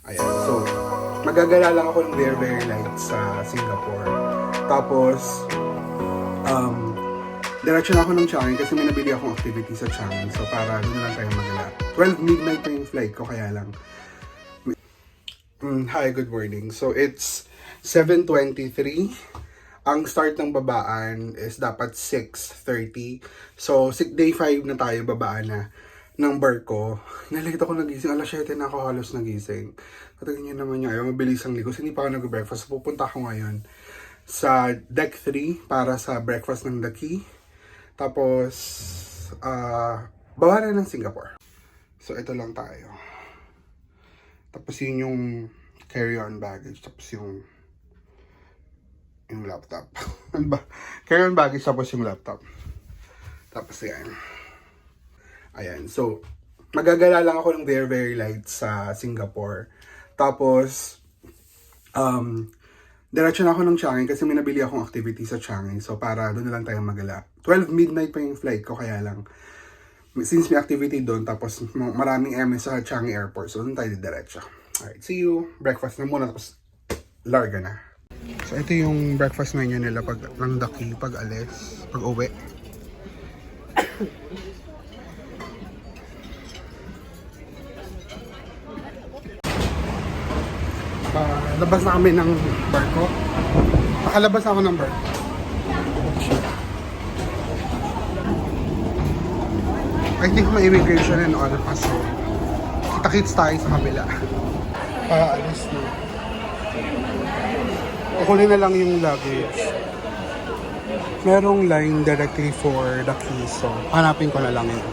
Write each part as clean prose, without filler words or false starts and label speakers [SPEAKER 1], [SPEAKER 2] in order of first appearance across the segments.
[SPEAKER 1] Ayan, so magagala lang ako ng very light sa Singapore. Tapos, diretso na ako ng Changi kasi may nabili akong activity sa Changi. So para doon na lang tayo magala. 12 midnight pa yung flight ko, kaya lang. Hi, good morning. So it's 7:23. Ang start ng babaan is dapat 6:30. So day 5 na tayo, babaan na ng barko. Nalate ako nagising. Alas 7 na ako halos nagising. Katagin nyo naman yung ayaw, mabilis ang likos. Hindi pa ako nag-breakfast. Pupunta ako ngayon sa deck 3 para sa breakfast ng The Key. Tapos, baba na ng Singapore. So, ito lang tayo. Tapos yun yung carry-on baggage. Tapos yung laptop. Carry-on baggage, tapos yung laptop. Tapos yan. Ayan, so, magagala lang ako ng very light sa Singapore. Tapos, diretso na ako ng Changi kasi may nabili akong activity sa Changi. So, para doon na lang tayo magala. 12 midnight pa yung flight ko, kaya lang, since may activity doon, tapos maraming MS sa Changi Airport, so doon tayo diretso. Alright, see you. Breakfast na muna, tapos larga na. So, ito yung breakfast menu nila pag ng The Key, pag alis, pag uwi. Labas na kami ng barko. Nakalabas ako ng barko. I think may immigration and all pa, so kita-kits tayo sa kabila. Alis na. Kukunin na lang yung luggage. Merong line directly for The Key, so hanapin ko na lang yun.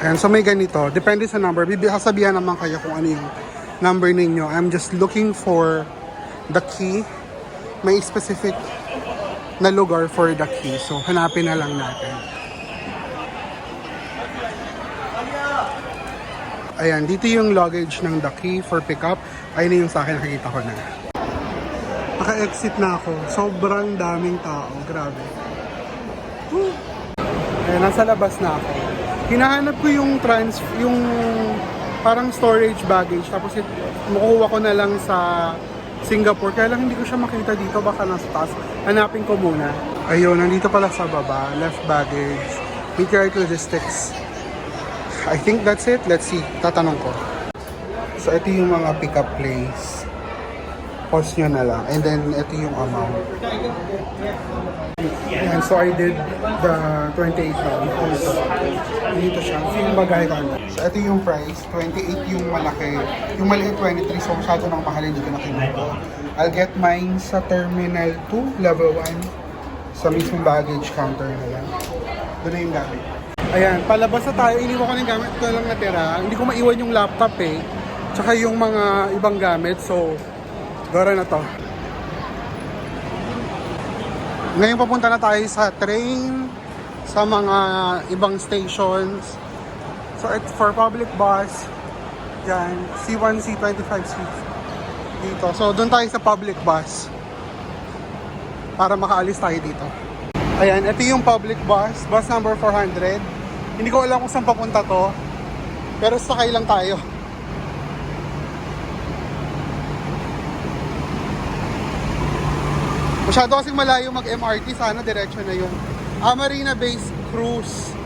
[SPEAKER 1] Ayan, so may ganito. Depende sa number. Sasabihan naman kayo kung ano yung number ninyo. I'm just looking for The Key. May specific na lugar for The Key. So, hanapin na lang natin. Ayan, dito yung luggage ng The Key for pickup. Ayun yung sa akin, nakikita ko na. Naka-exit na ako. Sobrang daming tao. Grabe. Woo! Ayan, nasa labas na ako. Hinahanap ko yung parang storage baggage, tapos makuha ko na lang sa Singapore, kaya lang hindi ko siya makita dito, baka nasa taas. Hanapin ko muna. Ayun, nandito pala sa baba, left baggage, Meteorite Logistics. I think that's it. Let's see, tatanong ko. So ito yung mga pickup place. Post nyo na lang, and then ito yung amount. And so I did the 28 because dito siya. So yung bagay ko. So ito yung price. 28 yung malaki. Yung maliit 23. So masyado nang mahal. Hindi ko nakinuha. I'll get mine sa Terminal 2, Level 1. Sa mismong baggage counter na yan. Doon na yung gamit. Ayan, palabas na tayo. Iniwan ko na yung gamit ko lang natira. Hindi ko maiwan yung laptop eh. Tsaka yung mga ibang gamit. So, gara na to. Ngayon papunta na tayo sa train, sa mga ibang stations. So it's for public bus. Yan, C1, C25 seats dito. So doon tayo sa public bus para makaalis tayo dito. Ayan, ito yung public bus, bus number 400. Hindi ko alam kung saan papunta to, pero sakay lang tayo. Masyado kasing malayo mag-MRT, sana diretso na yun. Marina Bay Cruise.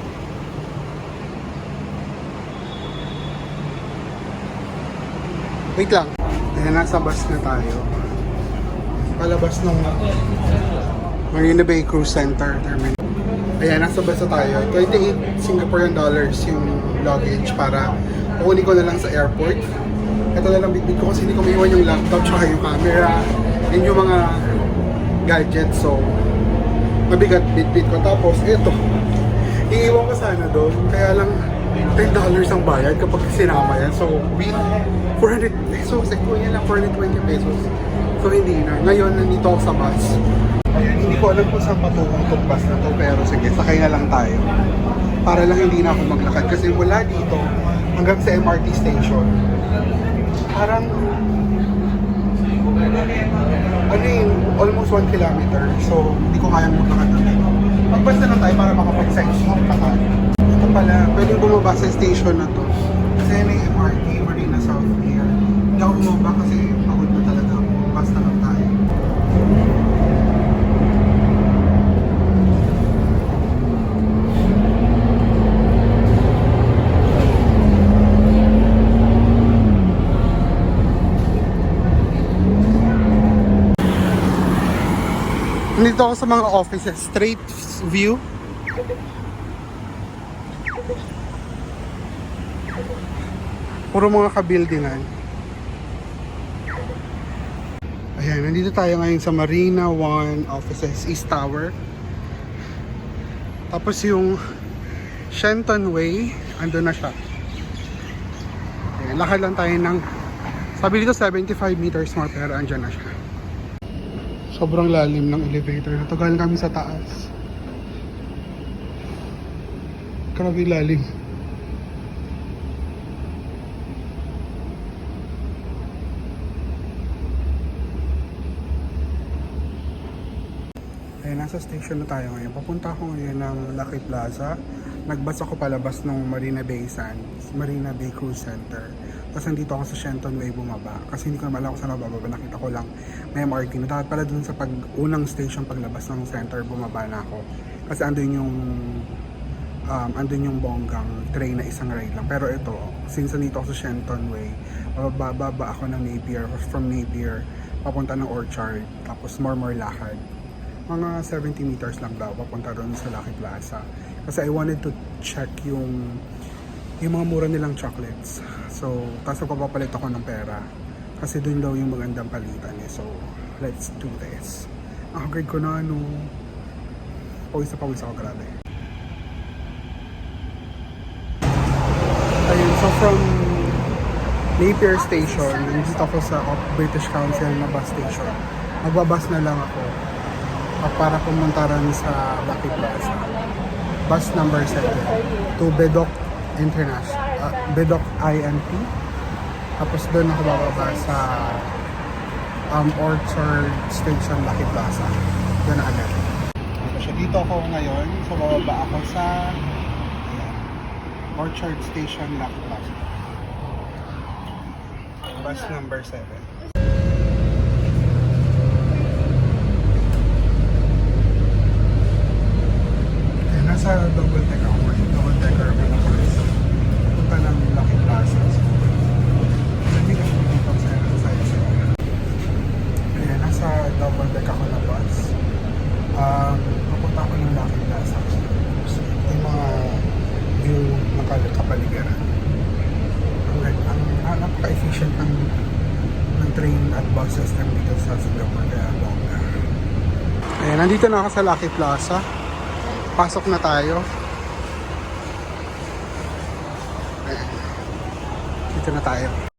[SPEAKER 1] Wait lang. Ayan, nasa bus na tayo. Palabas ng Marina Bay Cruise Center Terminal. Ayan, nasa bus na tayo. 28 Singaporean dollars yung luggage para kukunin ko na lang sa airport. Ito na lang bitbit ko kasi hindi ko maiwan yung laptop tsaka yung camera and yung mga gadgets, so mabigat bitbit ko. Tapos ito, iiwan ko sana doon, kaya lang $10 ang bayad kapag sinama yan. So with 400 pesos, ito yan lang 420 pesos. So hindi na. Ngayon nandito ako sa bus. Ayan, hindi ko alam kung saan patungong itong bus na to, pero sige, sakay na lang tayo para lang hindi na ako maglakad kasi mula dito hanggang sa MRT station parang almost 1 kilometer. So, hindi ko kayang maglakad na dito. Magbas na lang tayo para makapag-sightseeing pa tayo. Ito pala, pwedeng bumaba sa station na to. Kasi may MRT, Marina South Pier. Hindi ako bumaba Nandito ako sa mga offices, straight view. Puro mga kabuildingan. Ayan, nandito tayo ngayon sa Marina One offices, East Tower. Tapos yung Shenton Way, ando na siya. Ayan, lakad lang tayo ng, sabi dito 75 meters more, pero andyan na siya. Sobrang lalim ng elevator. Natagal kami sa taas. Grabe lalim. Ayan, nasa station na tayo ngayon. Papunta ako ngayon ng Lucky Plaza. Nagbas ako palabas ng Marina Bay Sands, Marina Bay Cruise Center. Tapos nandito ako sa Shenton Way bumaba. Kasi hindi ko naman alam kung saan bababa. Nakita ko lang may MRT. Dapat pala dun sa unang station paglabas ng center, bumaba na ako. Kasi andun yung bonggang train na isang ride lang. Pero ito, since nandito ako sa Shenton Way, bababa ako ng Napier, from Napier, papunta ng Orchard, tapos more lakad. Mga 70 meters lang daw papunta doon sa Lucky Plaza. Kasi I wanted to check yung mga mura nilang chocolates. So, tapos papapalit ako ng pera. Kasi doon daw yung magandang palitan eh. So, let's do this. Ang grade ko na pawis ako, grabe. Ayun, so from Napier Station, nandito ako sa British Council na bus station. Magbabas na lang ako para pumunta rin sa Lucky Plaza. Bus number 7 to Bedok International, Bedok INP. Tapos doon ako bababa sa Orchard Station, Lucky Plaza. Doon na agad. So, dito ako ngayon. So, bababa ako sa Orchard Station, Lucky Plaza. Bus number 7. Nasa double deck ako ngayon. Double decker ako na first. Punta ng Lucky Plaza. Hindi ka siya dito sa isa. Ayan, nasa double deck ako na bus. Papunta ako ng Lucky Plaza. Yung mga view ng kapaligiran. Ang napaka-efficient ng train at bus system dito sa Singapore. Kaya bongga. Ayan, nandito na ako sa Lucky Plaza. Pasok na tayo. Ayan. Dito na tayo.